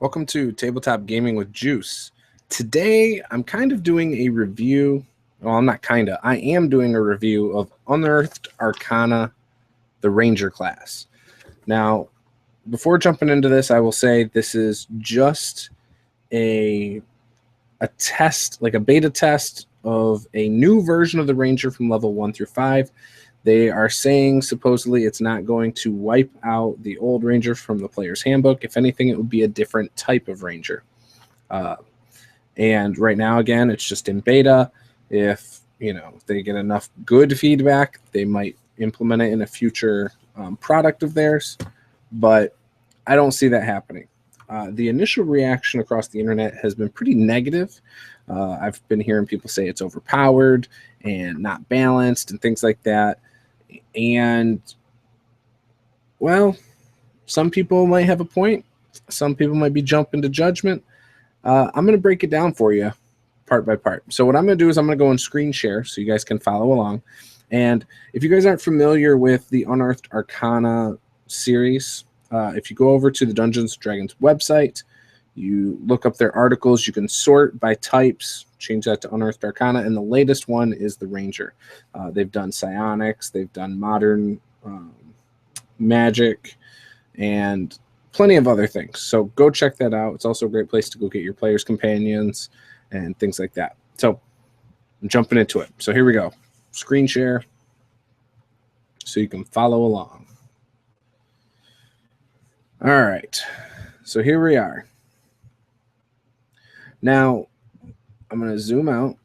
Welcome to Tabletop Gaming with Juice. Today, I'm kind of doing a review. Well, I'm not kind of. I am doing a review of Unearthed Arcana, the Ranger class. Now, before jumping into this, I will say this is just a test, like a beta test of a new version of the Ranger from level 1 through 5. They are saying supposedly it's not going to wipe out the old Ranger from the player's handbook. If anything, it would be a different type of Ranger. And right now, again, it's just in beta. If they get enough good feedback, they might implement it in a future product of theirs. But I don't see that happening. The initial reaction across the internet has been pretty negative. I've been hearing people say it's overpowered and not balanced and things like that. And, well, some people might have a point. Some people might be jumping to judgment. I'm going to break it down for you part by part. So what I'm going to do is I'm going to go and screen share so you guys can follow along. And if you guys aren't familiar with the Unearthed Arcana series, if you go over to the Dungeons & Dragons website, you look up their articles, you can sort by types, change that to Unearthed Arcana, and the latest one is the Ranger. They've done psionics, they've done modern magic, and plenty of other things. So go check that out. It's also a great place to go get your players' companions and things like that. So I'm jumping into it. So here we go. Screen share so you can follow along. All right. So here we are. Now, I'm going to zoom out.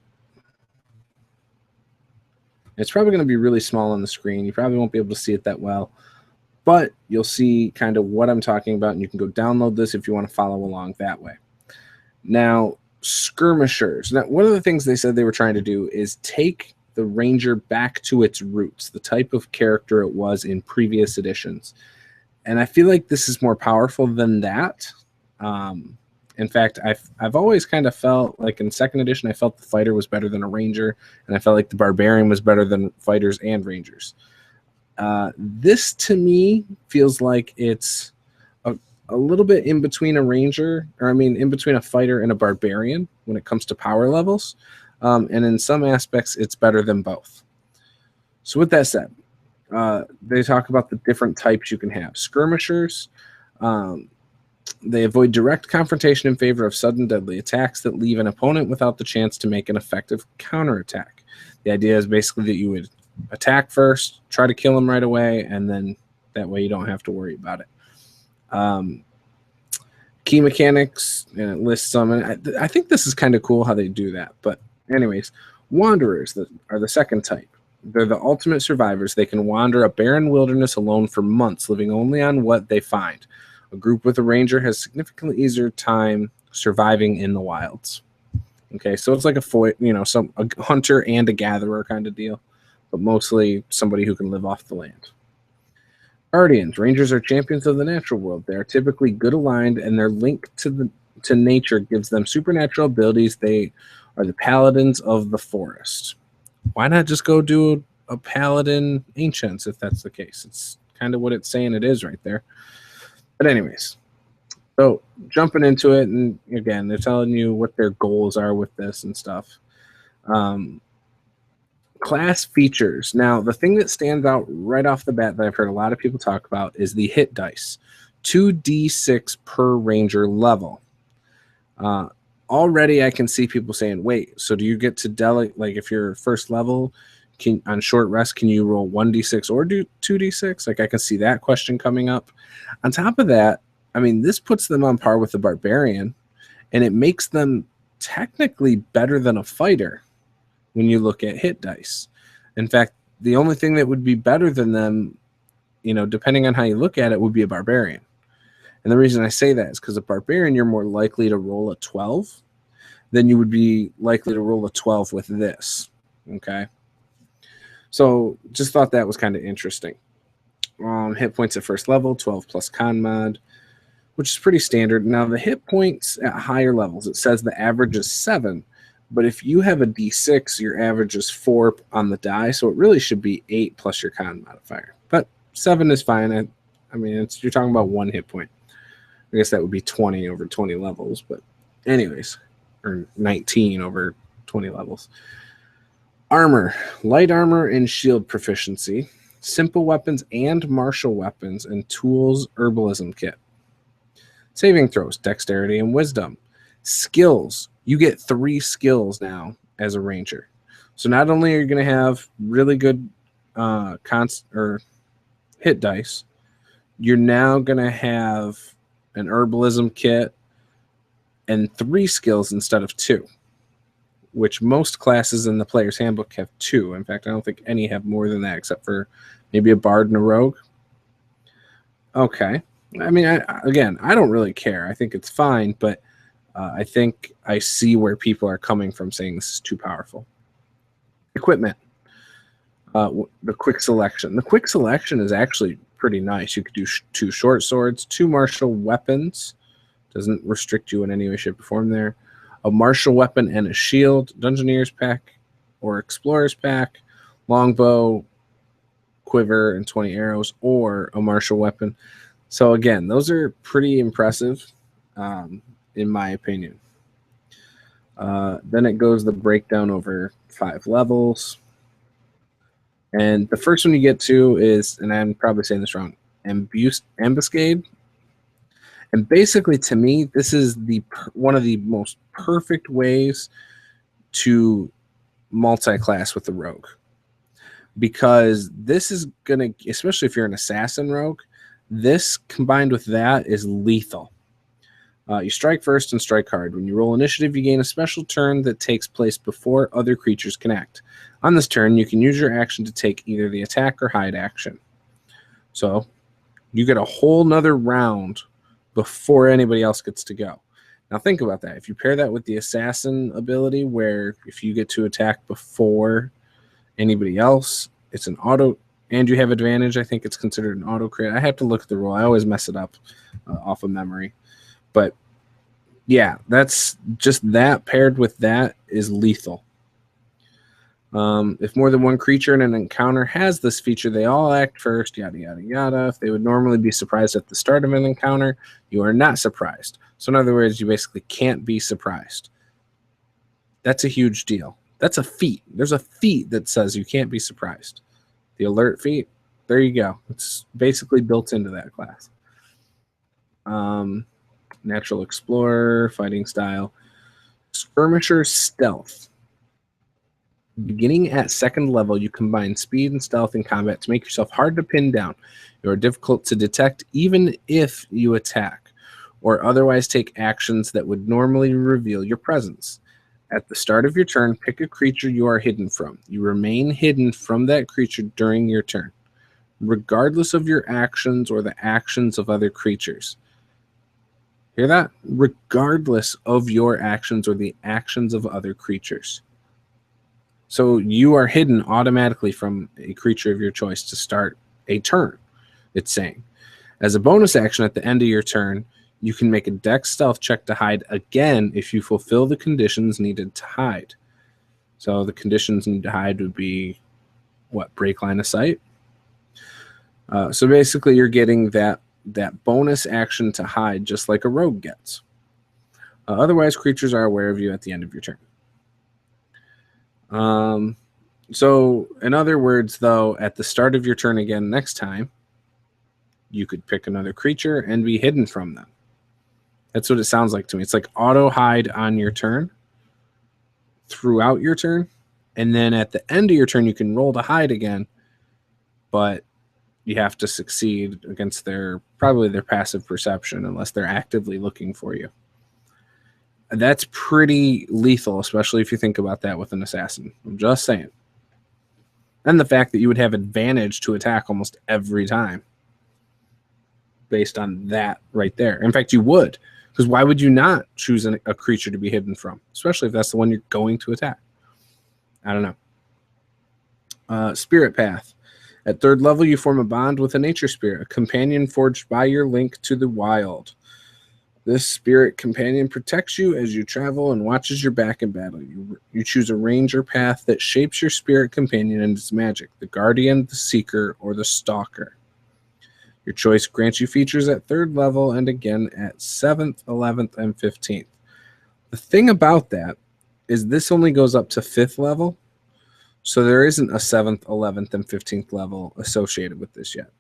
It's probably going to be really small on the screen. You probably won't be able to see it that well, but you'll see kind of what I'm talking about, and you can go download this if you want to follow along that way. Now, skirmishers. Now, one of the things they said they were trying to do is take the Ranger back to its roots, the type of character it was in previous editions. And I feel like this is more powerful than that. In fact, I've always kind of felt like in second edition, I felt the fighter was better than a ranger, and I felt like the barbarian was better than fighters and rangers. This to me feels like it's a little bit in between a ranger, or I mean, in between a fighter and a barbarian when it comes to power levels. And in some aspects, it's better than both. So with that said, they talk about the different types you can have. Skirmishers. They avoid direct confrontation in favor of sudden deadly attacks that leave an opponent without the chance to make an effective counterattack. The idea is basically that you would attack first, try to kill them right away, and then that way you don't have to worry about it. Key mechanics, and it lists some, and I think this is kind of cool how they do that. But anyways, wanderers are the second type. They're the ultimate survivors. They can wander a barren wilderness alone for months, living only on what they find. A group with a ranger has significantly easier time surviving in the wilds. Okay, so it's like a hunter and a gatherer kind of deal, but mostly somebody who can live off the land. Guardians. Rangers are champions of the natural world. They are typically good aligned, and their link to nature gives them supernatural abilities. They are the paladins of the forest. Why not just go do a paladin ancients if that's the case? It's kind of what it's saying it is right there. But anyways, so jumping into it, and again, they're telling you what their goals are with this and stuff. Class features. Now, the thing that stands out right off the bat that I've heard a lot of people talk about is the hit dice. 2d6 per ranger level. Already I can see people saying, wait, so do you get to delegate, like if you're first level, on short rest, can you roll 1d6 or do 2d6? Like I can see that question coming up. On top of that, I mean, this puts them on par with the barbarian, and it makes them technically better than a fighter when you look at hit dice. In fact, the only thing that would be better than them, depending on how you look at it, would be a barbarian. And the reason I say that is because a barbarian, you're more likely to roll a 12 than you would be likely to roll a 12 with this. Okay. So just thought that was kind of interesting. Hit points at first level, 12 plus con mod, which is pretty standard. Now, the hit points at higher levels, it says the average is 7. But if you have a D6, your average is 4 on the die. So it really should be 8 plus your con modifier. But 7 is fine. I mean, you're talking about 1 hit point. I guess that would be 20 over 20 levels, but anyways, or 19 over 20 levels. Armor, light armor and shield proficiency, simple weapons and martial weapons, and tools herbalism kit. Saving throws, dexterity and wisdom. Skills, you get 3 skills now as a ranger. So not only are you going to have really good hit dice, you're now going to have an herbalism kit and 3 skills instead of 2, which most classes in the player's handbook have 2. In fact, I don't think any have more than that except for maybe a bard and a rogue. Okay. I mean, I don't really care. I think it's fine, but I think I see where people are coming from saying this is too powerful. Equipment. The quick selection. The quick selection is actually pretty nice. You could do 2 short swords, 2 martial weapons. Doesn't restrict you in any way, shape, or form there. A martial weapon and a shield, Dungeoneer's pack or Explorer's pack, longbow, quiver, and 20 arrows, or a martial weapon. So again, those are pretty impressive, in my opinion. Then it goes the breakdown over 5 levels. And the first one you get to is, and I'm probably saying this wrong, ambuscade. And basically, to me, this is one of the most perfect ways to multi-class with the rogue. Because this is going to, especially if you're an assassin rogue, this combined with that is lethal. You strike first and strike hard. When you roll initiative, you gain a special turn that takes place before other creatures can act. On this turn, you can use your action to take either the attack or hide action. So you get a whole nother round before anybody else gets to go. Now think about that. If you pair that with the assassin ability, where if you get to attack before anybody else, it's an auto, and you have advantage. I think it's considered an auto crit. I have to look at the rule. I always mess it up off of memory. But yeah, that's just that paired with that is lethal. If more than one creature in an encounter has this feature, they all act first, yada, yada, yada. If they would normally be surprised at the start of an encounter, you are not surprised. So in other words, you basically can't be surprised. That's a huge deal. That's a feat. There's a feat that says you can't be surprised. The alert feat, there you go. It's basically built into that class. Natural explorer, fighting style. Skirmisher stealth. Beginning at 2nd level, you combine speed and stealth in combat to make yourself hard to pin down. You are difficult to detect even if you attack, or otherwise take actions that would normally reveal your presence. At the start of your turn, pick a creature you are hidden from. You remain hidden from that creature during your turn, regardless of your actions or the actions of other creatures. Hear that? Regardless of your actions or the actions of other creatures. So you are hidden automatically from a creature of your choice to start a turn, it's saying. As a bonus action at the end of your turn, you can make a dex stealth check to hide again if you fulfill the conditions needed to hide. So the conditions needed to hide would be, what, break line of sight? So basically you're getting that bonus action to hide just like a rogue gets. Otherwise, creatures are aware of you at the end of your turn. So in other words, though, at the start of your turn again next time, you could pick another creature and be hidden from them. That's what it sounds like to me. It's like auto hide on your turn throughout your turn, and then at the end of your turn you can roll to hide again, but you have to succeed against probably their passive perception unless they're actively looking for you. That's pretty lethal, especially if you think about that with an assassin. I'm just saying. And the fact that you would have advantage to attack almost every time based on that right there. In fact, you would, because why would you not choose a creature to be hidden from, especially if that's the one you're going to attack? I don't know. Spirit path. At 3rd level, you form a bond with a nature spirit, a companion forged by your link to the wild. This spirit companion protects you as you travel and watches your back in battle. You choose a ranger path that shapes your spirit companion and its magic, the guardian, the seeker, or the stalker. Your choice grants you features at 3rd level and again at 7th, 11th, and 15th. The thing about that is this only goes up to 5th level, so there isn't a 7th, 11th, and 15th level associated with this yet.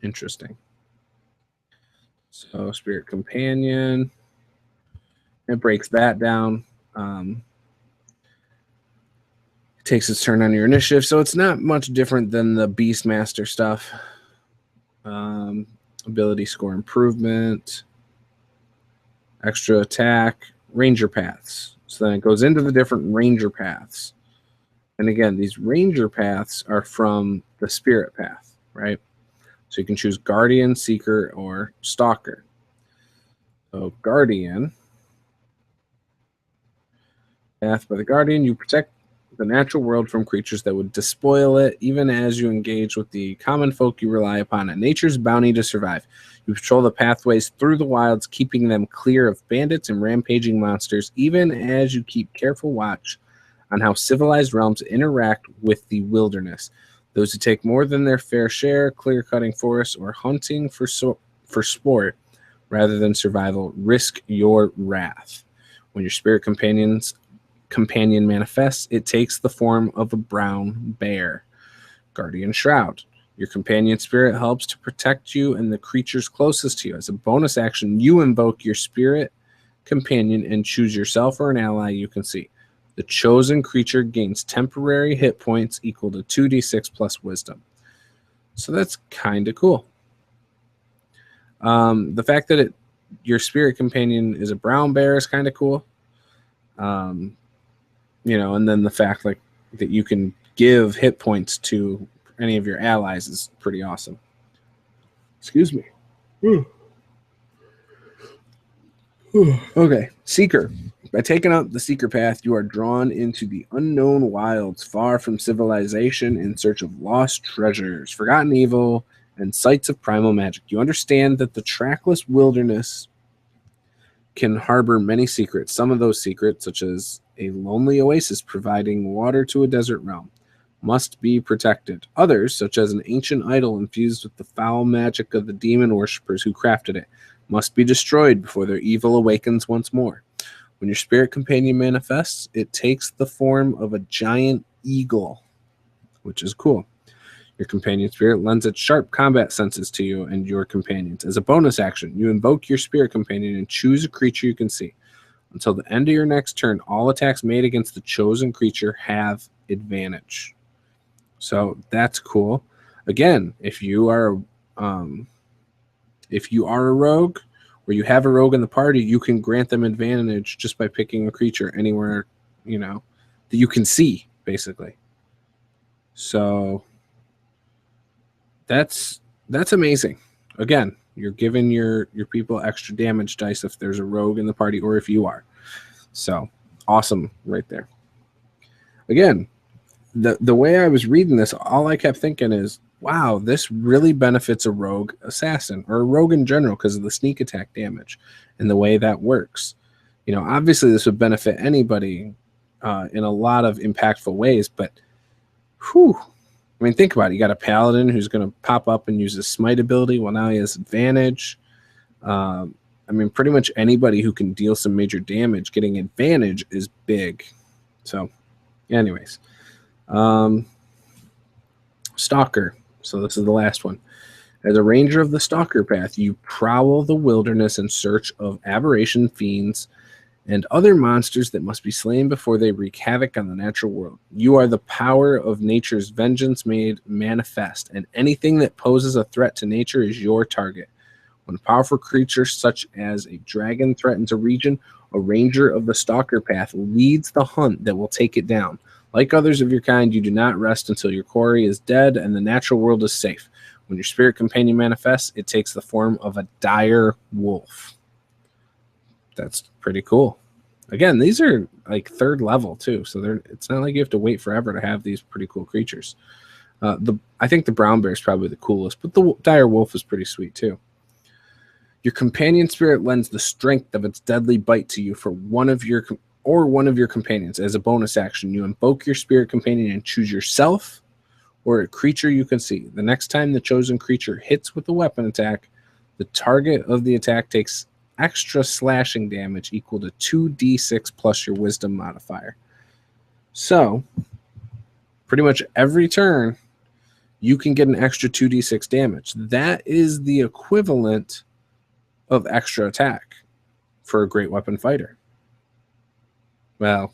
Interesting. So Spirit Companion, it breaks that down. It takes its turn on your initiative, so it's not much different than the Beastmaster stuff. Ability score improvement, extra attack, ranger paths. So then it goes into the different ranger paths. And again, these ranger paths are from the spirit path, right? So you can choose Guardian, Seeker, or Stalker. So Guardian, path by the Guardian, you protect the natural world from creatures that would despoil it, even as you engage with the common folk you rely upon at nature's bounty to survive. You patrol the pathways through the wilds, keeping them clear of bandits and rampaging monsters, even as you keep careful watch on how civilized realms interact with the wilderness. Those who take more than their fair share, clear-cutting forests, or hunting for sport rather than survival, risk your wrath. When your spirit companion manifests, it takes the form of a brown bear. Guardian Shroud. Your companion spirit helps to protect you and the creatures closest to you. As a bonus action, you invoke your spirit companion and choose yourself or an ally you can see. The chosen creature gains temporary hit points equal to 2d6 plus wisdom. So that's kind of cool. The fact that your spirit companion is a brown bear is kind of cool. And then the fact that you can give hit points to any of your allies is pretty awesome. Excuse me. Okay, Seeker. By taking up the Seeker path, you are drawn into the unknown wilds, far from civilization, in search of lost treasures, forgotten evil, and sites of primal magic. You understand that the trackless wilderness can harbor many secrets. Some of those secrets, such as a lonely oasis providing water to a desert realm, must be protected. Others, such as an ancient idol infused with the foul magic of the demon worshippers who crafted it, must be destroyed before their evil awakens once more. When your spirit companion manifests, it takes the form of a giant eagle, which is cool. Your companion spirit lends its sharp combat senses to you and your companions. As a bonus action, you invoke your spirit companion and choose a creature you can see. Until the end of your next turn, all attacks made against the chosen creature have advantage. So that's cool. Again, if you are a rogue, or you have a rogue in the party, you can grant them advantage just by picking a creature anywhere, that you can see, basically. So that's amazing. Again, you're giving your people extra damage dice if there's a rogue in the party or if you are. So awesome right there. Again, the way I was reading this, all I kept thinking is, wow, this really benefits a rogue assassin or a rogue in general because of the sneak attack damage and the way that works. Obviously this would benefit anybody in a lot of impactful ways, but think about it. You got a paladin who's going to pop up and use his smite ability. Well, now he has advantage. Pretty much anybody who can deal some major damage, getting advantage is big. So, anyways. Stalker. So this is the last one. As a ranger of the Stalker path, you prowl the wilderness in search of aberration fiends and other monsters that must be slain before they wreak havoc on the natural world. You are the power of nature's vengeance made manifest, and anything that poses a threat to nature is your target. When a powerful creature such as a dragon threatens a region, a ranger of the Stalker path leads the hunt that will take it down. Like others of your kind, you do not rest until your quarry is dead and the natural world is safe. When your spirit companion manifests, it takes the form of a dire wolf. That's pretty cool. Again, these are like 3rd level too, so it's not like you have to wait forever to have these pretty cool creatures. I think the brown bear is probably the coolest, but the dire wolf is pretty sweet too. Your companion spirit lends the strength of its deadly bite to you for one of your companions. As a bonus action, you invoke your spirit companion and choose yourself or a creature you can see. The next time the chosen creature hits with a weapon attack, the target of the attack takes extra slashing damage equal to 2d6 plus your wisdom modifier. So, pretty much every turn, you can get an extra 2d6 damage. That is the equivalent of extra attack for a great weapon fighter. Well,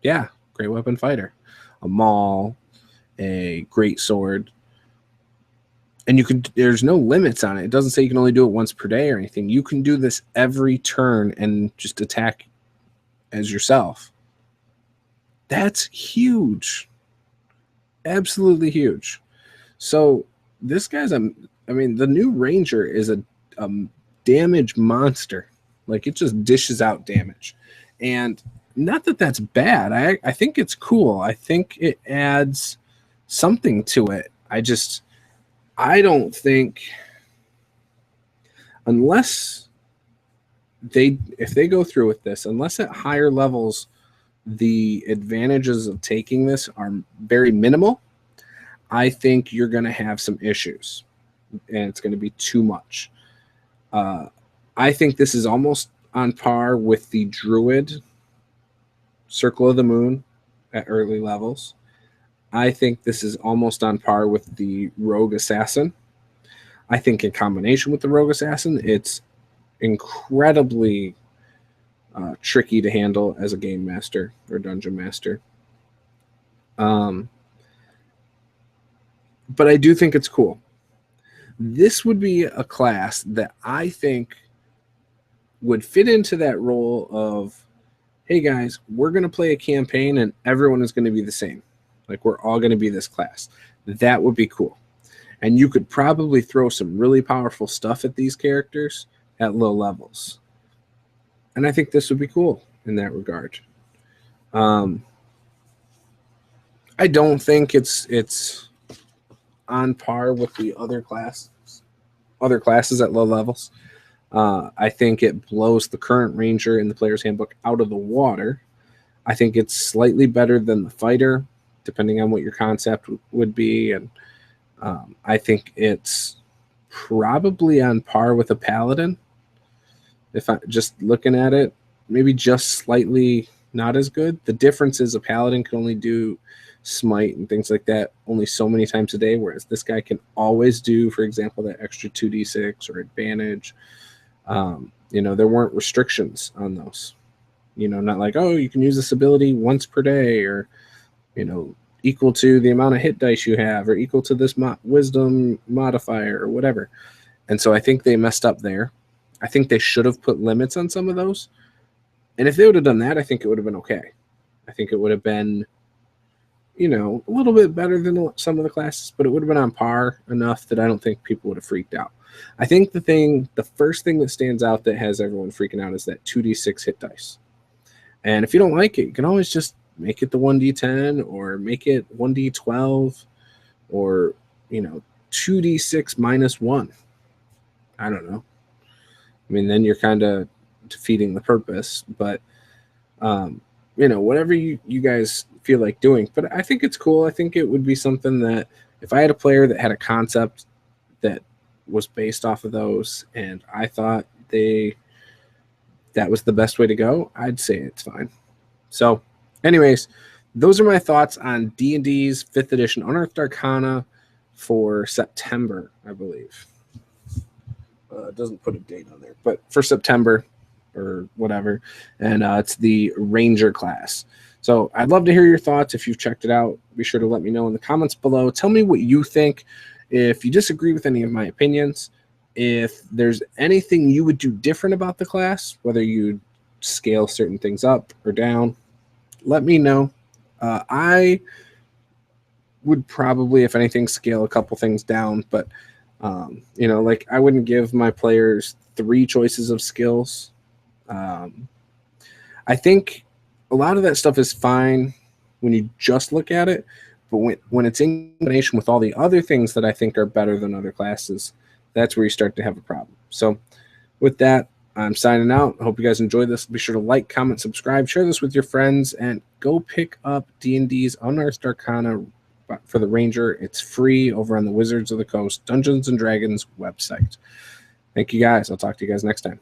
yeah, great weapon fighter. A maul, a great sword. And you can, there's no limits on it. It doesn't say you can only do it once per day or anything. You can do this every turn and just attack as yourself. That's huge. Absolutely huge. So this guy's the new Ranger is a damage monster. Like, it just dishes out damage. And not that that's bad. I think it's cool. I think it adds something to it. I don't think, if they go through with this, unless at higher levels the advantages of taking this are very minimal, I think you're going to have some issues, and it's going to be too much. I think this is almost on par with the Druid Circle of the Moon at early levels. I think this is almost on par with the Rogue Assassin. I think in combination with the Rogue Assassin, it's incredibly tricky to handle as a game master or dungeon master. But I do think it's cool. This would be a class that I think would fit into that role of, hey guys, we're going to play a campaign and everyone is going to be the same. Like, we're all going to be this class. That would be cool. And you could probably throw some really powerful stuff at these characters at low levels. And I think this would be cool in that regard. I don't think it's on par with the other classes at low levels. I think it blows the current Ranger in the Player's Handbook out of the water. I think it's slightly better than the Fighter, depending on what your concept would be. And I think it's probably on par with a Paladin. If I'm just looking at it, maybe just slightly not as good. The difference is a Paladin can only do smite and things like that only so many times a day, whereas this guy can always do, for example, that extra 2d6 or advantage. There weren't restrictions on those. Not like, oh, you can use this ability once per day, or equal to the amount of hit dice you have, or equal to this wisdom modifier, or whatever. And so I think they messed up there. I think they should have put limits on some of those. And if they would have done that, I think it would have been okay. I think it would have been, a little bit better than some of the classes, but it would have been on par enough that I don't think people would have freaked out. I think the first thing that stands out that has everyone freaking out is that 2d6 hit dice. And if you don't like it, you can always just make it the 1d10 or make it 1d12 or, 2d6 minus 1. I don't know. Then you're kind of defeating the purpose, but, whatever you guys feel like doing. But I think it's cool. I think it would be something that if I had a player that had a concept that was based off of those and I thought that was the best way to go, I'd say it's fine. So anyways, those are my thoughts on D&D's 5th edition Unearthed Arcana for September, I believe. It doesn't put a date on there, but for September or whatever. And it's the Ranger class. So I'd love to hear your thoughts. If you've checked it out, be sure to let me know in the comments below. Tell me what you think. If you disagree with any of my opinions, if there's anything you would do different about the class, whether you scale certain things up or down, let me know. I would probably, if anything, scale a couple things down, but like I wouldn't give my players 3 choices of skills. I think a lot of that stuff is fine when you just look at it, but when it's in combination with all the other things that I think are better than other classes, that's where you start to have a problem. So with that, I'm signing out. I hope you guys enjoyed this. Be sure to like, comment, subscribe, share this with your friends, and go pick up D&D's Unearthed Arcana for the Ranger. It's free over on the Wizards of the Coast Dungeons and Dragons website. Thank you guys. I'll talk to you guys next time.